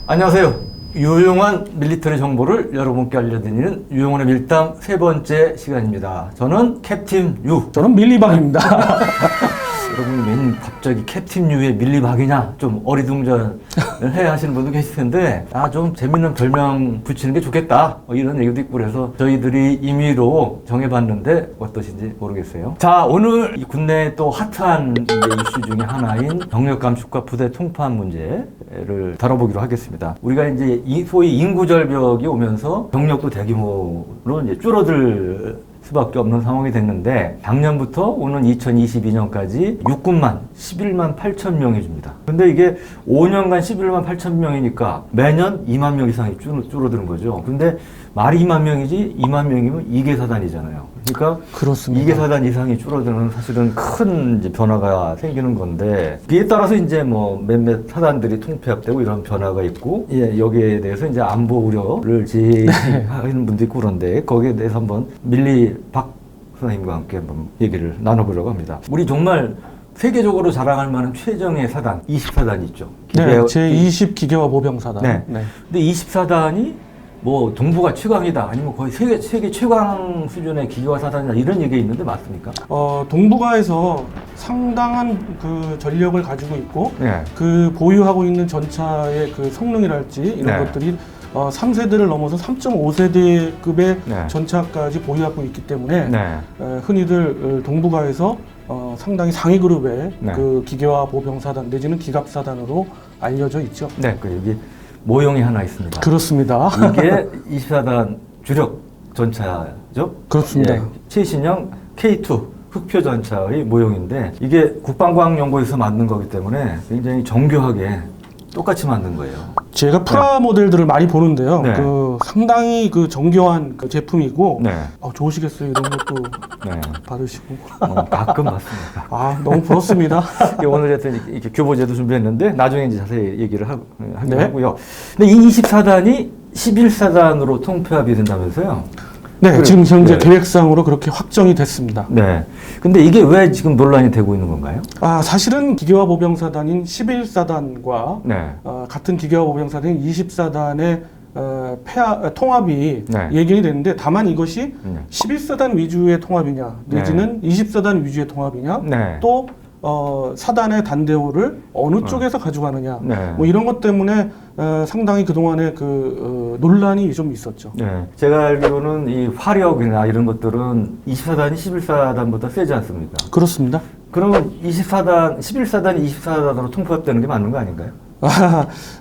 안녕하세요. 유용한 밀리터리 정보를 여러분께 알려드리는 유용한의 밀당 세 번째 시간입니다. 저는 캡틴 유. 저는 밀리박입니다. 여러분 웬 갑자기 캡틴 유의 밀리박이냐 좀 어리둥절을 해야 하시는 분도 계실 텐데 좀 재밌는 별명 붙이는 게 좋겠다 이런 얘기도 있고 그래서 저희들이 임의로 정해봤는데 어떠신지 모르겠어요. 자, 오늘 이 국내에 또 핫한 이슈 중에 하나인 병력 감축과 부대 통합 문제를 다뤄보기로 하겠습니다. 우리가 이제 소위 인구 절벽이 오면서 병력도 대규모로 이제 줄어들 수밖에 없는 상황이 됐는데 작년부터 오는 2022년까지 육군만 11만 8천 명이 줍니다. 근데 이게 5년간 11만 8천 명이니까 매년 2만 명 이상이 줄어드는 거죠. 근데 말이 2만 명이지 2만 명이면 2개 사단이잖아요. 그러니까 그렇습니다. 2개 사단 이상이 줄어드는 사실은 큰 이제 변화가 생기는 건데 이에 따라서 이제 뭐 몇몇 사단들이 통폐합되고 이런 변화가 있고 여기에 대해서 이제 안보 우려를 제기하는 분도 있고 그런데 거기에 대해서 한번 밀리 박 선생님과 함께 한번 얘기를 나눠보려고 합니다. 우리 정말 세계적으로 자랑할 만한 최정예 사단 20사단이 있죠. 네, 제20 기계화 보병사단. 네. 근데 20사단이 뭐 동부가 최강이다 아니면 거의 세계 최강 수준의 기계화 사단이다 이런 얘기가 있는데 맞습니까? 동부가에서 상당한 그 전력을 가지고 있고 네. 그 보유하고 있는 전차의 그 성능이랄지 이런 네. 것들이 3세대를 넘어서 3.5세대급의 네. 전차까지 보유하고 있기 때문에 네. 흔히들 동부가에서 상당히 상위 그룹의 네. 그 기계화 보병사단 내지는 기갑사단으로 알려져 있죠. 네, 여기 모형이 하나 있습니다. 그렇습니다. 이게 24단 주력 전차죠? 그렇습니다. 예, 최신형 K2 흑표 전차의 모형인데 이게 국방과학연구에서 만든 거기 때문에 굉장히 정교하게 똑같이 만든 거예요. 제가 프라 모델들을 많이 보는데요. 네. 상당히 그 정교한 그 제품이고 네. 좋으시겠어요. 이런 것도 네. 받으시고. 가끔 맞습니다. 너무 부럽습니다. 오늘 하여튼 이렇게 교보제도 준비했는데 나중에 이제 자세히 얘기를 하긴 네. 하고요. 근데 이 24단이 11사단으로 통폐합이 된다면서요? 네, 지금 현재 네. 계획상으로 그렇게 확정이 됐습니다. 네. 근데 이게 왜 지금 논란이 되고 있는 건가요? 사실은 기계화 보병사단인 11사단과 네. 같은 기계화 보병사단인 20사단의 통합이 네. 예견이 됐는데 다만 이것이 네. 11사단 위주의 통합이냐 내지는 20사단 위주의 통합이냐 네. 또 사단의 단대호를 어느 쪽에서 가져가느냐 네. 뭐 이런 것 때문에 상당히 그동안에 논란이 좀 있었죠. 네. 제가 알기로는 이 화력이나 이런 것들은 24단이 11사단보다 세지 않습니까? 그렇습니다. 그러면 11사단이 24사단으로 통폐합되는 게 맞는 거 아닌가요?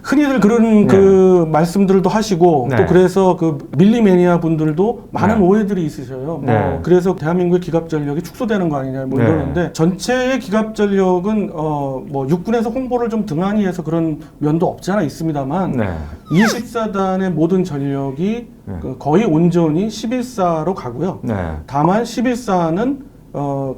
흔히들 그런 네. 그 말씀들도 하시고 네. 또 그래서 그 밀리매니아 분들도 많은 네. 오해들이 있으셔요. 네. 그래서 대한민국의 기갑 전력이 축소되는 거 아니냐 뭐 네. 이러는데 전체의 기갑 전력은 뭐 육군에서 홍보를 좀 등한히 해서 그런 면도 없지 않아 있습니다만 네. 24단의 모든 전력이 네. 거의 온전히 11사로 가고요. 네. 다만 11사는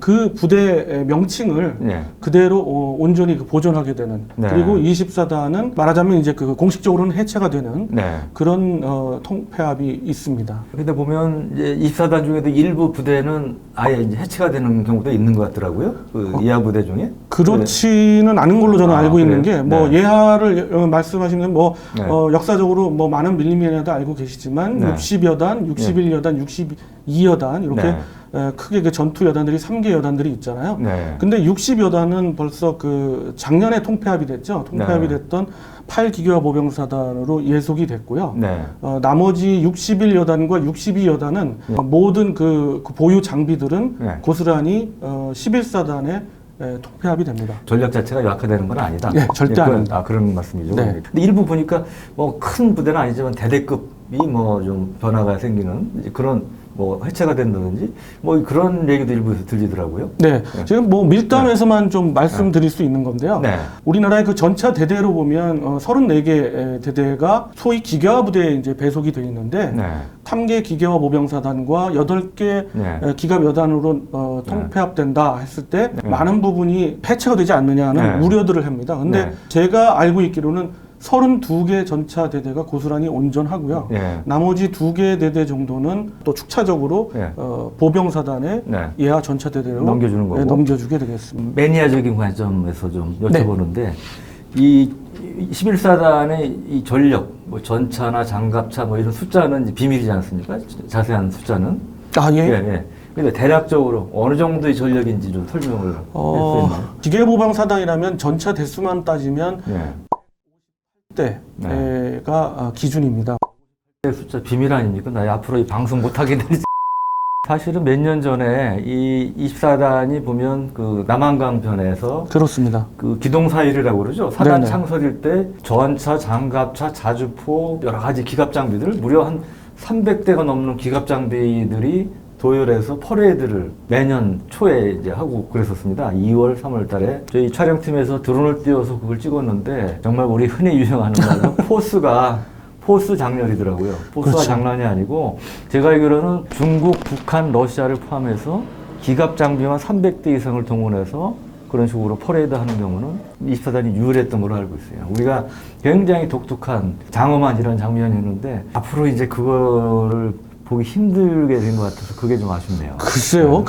그 부대의 명칭을 네. 그대로 온전히 보존하게 되는 네. 그리고 24단은 말하자면 이제 그 공식적으로는 해체가 되는 네. 그런 통폐합이 있습니다. 근데 보면 이제 24단 중에도 일부 부대는 아예 이제 해체가 되는 경우도 있는 것 같더라고요. 그 이하 부대 중에. 그렇지는 않은 걸로 저는 알고 있는 게 뭐 네. 예하를 말씀하시는 뭐 네. 역사적으로 뭐 많은 밀리미터도 알고 계시지만 네. 60여 단, 61여 단, 62여 단 이렇게 네. 크게 그 전투 여단들이 3개 여단들이 있잖아요. 네. 근데 60여 단은 벌써 그 작년에 통폐합이 됐죠. 통폐합이 네. 됐던 8기계화 보병사단으로 예속이 됐고요. 네. 나머지 61여단과 62여단은 모든 그 보유 장비들은 네. 고스란히 11사단에 통폐합이 됩니다. 전력 자체가 약화되는 건 아니다. 네, 절대 아닙니다. 그런 말씀이죠. 네. 근데 일부 보니까 뭐 큰 부대는 아니지만 대대급이 뭐 좀 변화가 생기는 이제 그런 뭐 해체가 된다든지 뭐 그런 얘기도 일부 들리더라고요. 네, 지금 뭐 밀담에서만 좀 말씀드릴 수 있는 건데요. 네. 우리나라의 그 전차 대대로 보면 34개 대대가 소위 기계화 부대에 이제 배속이 되어 있는데 네. 탐계 기계화 보병사단과 8개 네. 기갑 여단으로 통폐합된다 했을 때 많은 부분이 폐체가 되지 않느냐는 네. 우려들을 합니다. 근데 네. 제가 알고 있기로는 32개 전차 대대가 고스란히 온전하고요. 네. 나머지 2개 대대 정도는 또 축차적으로 네. 보병사단의 네. 예하 전차 대대로 넘겨주는 거고. 넘겨주게 되겠습니다. 매니아적인 관점에서 좀 여쭤보는데 이 11사단의 이 전력, 뭐 전차나 장갑차 뭐 이런 숫자는 이제 비밀이지 않습니까? 자세한 숫자는. 아, 예. 예, 예. 근데 대략적으로 어느 정도의 전력인지 좀 설명을 할 수 있나요? 기계보병사단이라면 전차 대수만 따지면 예. 10대가 기준입니다. 숫자 비밀 아닙니까? 나 앞으로 이 방송 못하게 되지. 사실은 몇 년 전에 이 24단이 보면 그 남한강 변에서 그렇습니다. 그 기동사일이라고 그러죠. 사단 네네. 창설일 때 전차, 장갑차, 자주포 여러 가지 기갑 장비들 무려 한 300대가 넘는 기갑 장비들이 도열해서 퍼레이드를 매년 초에 이제 하고 그랬었습니다. 2월, 3월 달에 저희 촬영팀에서 드론을 띄워서 그걸 찍었는데 정말 우리 흔히 유행하는 말로 포스 장렬이더라고요. 포스가 그렇죠. 장난이 아니고 제가 알기로는 중국, 북한, 러시아를 포함해서 기갑 장비만 300대 이상을 동원해서 그런 식으로 퍼레이드 하는 경우는 24단이 유일했던 걸로 알고 있어요. 우리가 굉장히 독특한 장엄한 이런 장면이었는데 앞으로 이제 그거를 보기 힘들게 된 것 같아서 그게 좀 아쉽네요. 글쎄요,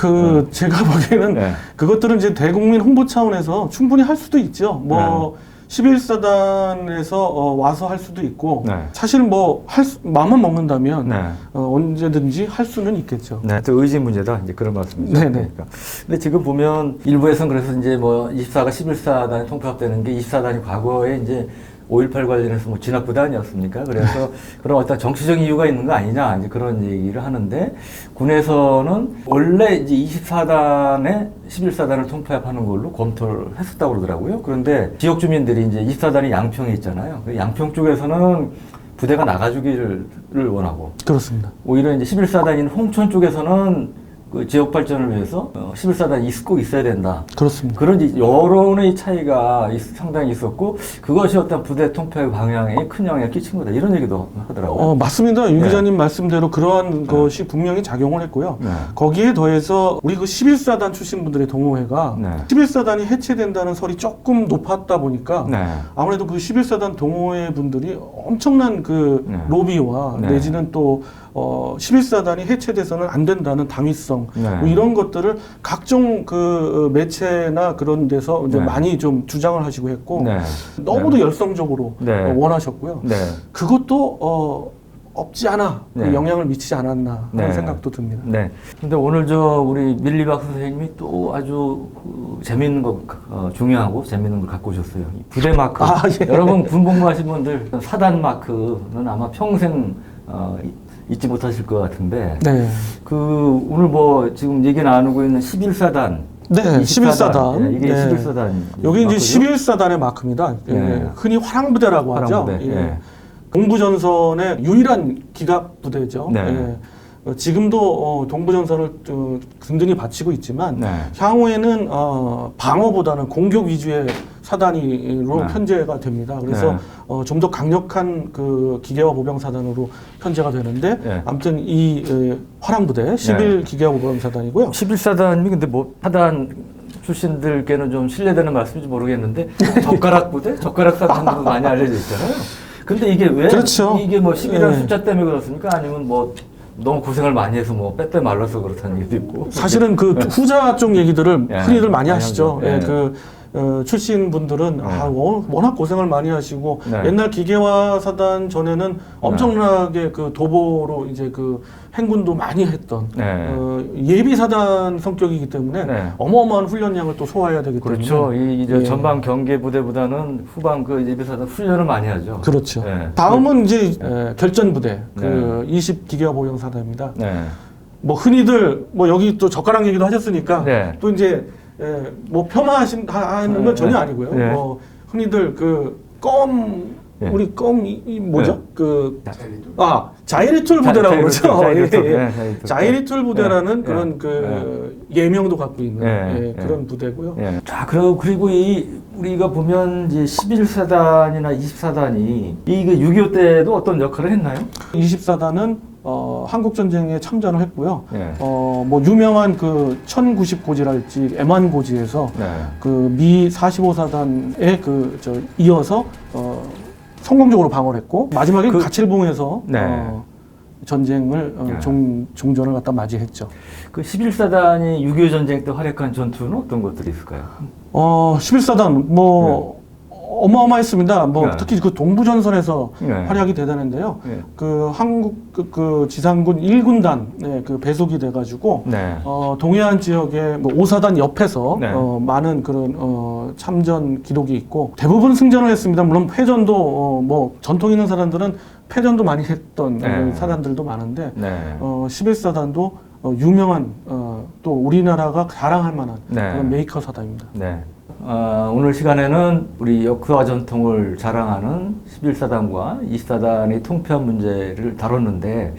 제가 보기에는 네. 그것들은 이제 대국민 홍보 차원에서 충분히 할 수도 있죠. 뭐, 11사단에서 와서 할 수도 있고, 네. 사실 뭐, 마음만 먹는다면, 네. 언제든지 할 수는 있겠죠. 네, 또 의지 문제다. 이제 그런 말씀이죠. 네네. 그러니까. 근데 지금 보면 일부에서는 그래서 이제 뭐 24가 11사단이 통합되는 게 24단이 과거에 이제 5.18 관련해서 뭐 진압부대 아니었습니까? 그래서 그런 어떤 정치적인 이유가 있는 거 아니냐, 이제 그런 얘기를 하는데, 군에서는 원래 이제 24단에 11사단을 통폐합하는 걸로 검토를 했었다고 그러더라고요. 그런데 지역 주민들이 이제 24단이 양평에 있잖아요. 그 양평 쪽에서는 부대가 나가주기를 원하고, 그렇습니다. 오히려 이제 11사단인 홍천 쪽에서는 그 지역 발전을 위해서 11사단이 꼭 있어야 된다. 그렇습니다. 그런 이제 여론의 차이가 상당히 있었고 그것이 어떤 부대 통폐 방향에 큰 영향을 끼친 거다. 이런 얘기도 하더라고요. 맞습니다. 유 네. 기자님 말씀대로 그러한 것이 분명히 작용을 했고요. 네. 거기에 더해서 우리 그 11사단 출신 분들의 동호회가 네. 11사단이 해체된다는 설이 조금 높았다 보니까 네. 아무래도 그 11사단 동호회 분들이 엄청난 그 네. 로비와 네. 내지는 또 11사단이 해체돼서는 안 된다는 당위성 네. 뭐 이런 것들을 각종 그 매체나 그런 데서 이제 네. 많이 좀 주장을 하시고 했고 네. 너무도 열성적으로 네. 원하셨고요. 네. 그것도 없지 않아 그 네. 영향을 미치지 않았나 하는 네. 생각도 듭니다. 네. 근데 오늘 우리 밀리박 선생님이 또 아주 재밌는 거, 중요하고 재밌는 걸 갖고 오셨어요. 이 부대 마크. 아, 예. 여러분 군 복무하신 분들 사단 마크는 아마 평생 잊지 못하실 것 같은데. 네. 오늘 뭐 지금 얘기 나누고 있는 11사단. 네, 11사단. 네, 이게 네. 11사단. 여기 이제 11사단의 마크입니다. 예, 네. 흔히 화랑부대라고 화랑부대, 하죠. 예. 예. 동부전선의 유일한 기갑 부대죠. 네. 예. 지금도 동부전선을 든든히 바치고 있지만 네. 향후에는 방어보다는 공격 위주의 사단으로 네. 편제가 됩니다. 그래서 네. 좀 더 강력한 그 기계화 보병사단으로 편제가 되는데 네. 아무튼 이 화랑부대 11 기계화 보병사단이고요. 11사단이 근데 뭐 사단 출신들께는 좀 신뢰되는 말씀인지 모르겠는데 젓가락 부대? 젓가락 사단으로 많이 알려져 있잖아요. 근데 이게 왜 그렇죠. 이게 뭐 11이라는 네. 숫자 때문에 그렇습니까? 아니면 뭐 너무 고생을 많이 해서 뭐 빼빼 말라서 그렇다는 얘기도 있고. 사실은 그 후자 쪽 얘기들을 예, 흔히들 많이 많이 하시죠. 하죠. 예, 예. 출신 분들은 워낙 고생을 많이 하시고 네. 옛날 기계화 사단 전에는 엄청나게 그 도보로 이제 그 행군도 많이 했던 네. 예비 사단 성격이기 때문에 네. 어마어마한 훈련량을 또 소화해야 되기 그렇죠. 때문에 이제 예. 전방 경계 부대보다는 후방 그 예비사단 훈련을 많이 하죠. 그렇죠. 네. 다음은 이제 결전 부대 그 네. 20 기계화 보병 사단입니다. 네. 뭐 흔히들 뭐 여기 또 젓가락 얘기도 하셨으니까 네. 또 이제 뭐 폄하하는 건 전혀 아니고요. 네. 뭐 흔히들 네. 우리 껌이 뭐죠? 네. 그 자이리툴 부대라고 그러죠. 자이리툴, 예, 예. 네, 자이리툴. 자이리툴 부대라는 네. 그런 네. 그 예명도 갖고 있는 네. 그런 부대고요. 예. 자, 그리고 우리가 보면 이제 11사단이나 20사단이 이게 6.25 때도 어떤 역할을 했나요? 24단은 한국 전쟁에 참전을 했고요. 예. 뭐 유명한 그 1090고지랄지 애만고지에서 네. 그 미 45사단에 이어서 성공적으로 방어를 했고 마지막에 가칠봉에서 네. 전쟁을 네. 종전을 갖다 맞이했죠. 그 11사단이 6.25 전쟁 때 활약한 전투는 어떤 것들이 있을까요? 11사단 뭐 어마어마했습니다. 뭐 네. 특히 그 동부전선에서 네. 활약이 대단한데요. 네. 그 한국 그 지상군 1군단 그 배속이 돼가지고 네. 동해안 지역의 뭐 5사단 옆에서 네. 많은 그런 참전 기록이 있고 대부분 승전을 했습니다. 물론 패전도 뭐 전통 있는 사람들은 패전도 많이 했던 네. 사단들도 많은데 네. 11사단도 유명한 또 우리나라가 자랑할 만한 네. 그런 메이커 사단입니다. 네. 오늘 시간에는 우리 역사와 전통을 자랑하는 11사단과 20사단의 통폐합 문제를 다뤘는데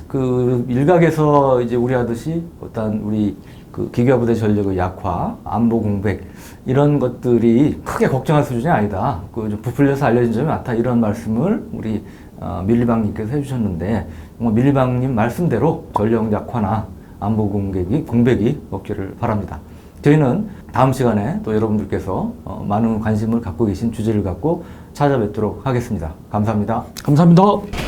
그 일각에서 이제 우려하듯이 어떤 우리 그 기계부대 전력의 약화, 안보 공백 이런 것들이 크게 걱정할 수준이 아니다. 그 좀 부풀려서 알려진 점이 많다. 이런 말씀을 우리 밀리방님께서 해주셨는데 밀리방님 말씀대로 전력 약화나 안보 공백이 없기를 바랍니다. 저희는 다음 시간에 또 여러분들께서 많은 관심을 갖고 계신 주제를 갖고 찾아뵙도록 하겠습니다. 감사합니다. 감사합니다.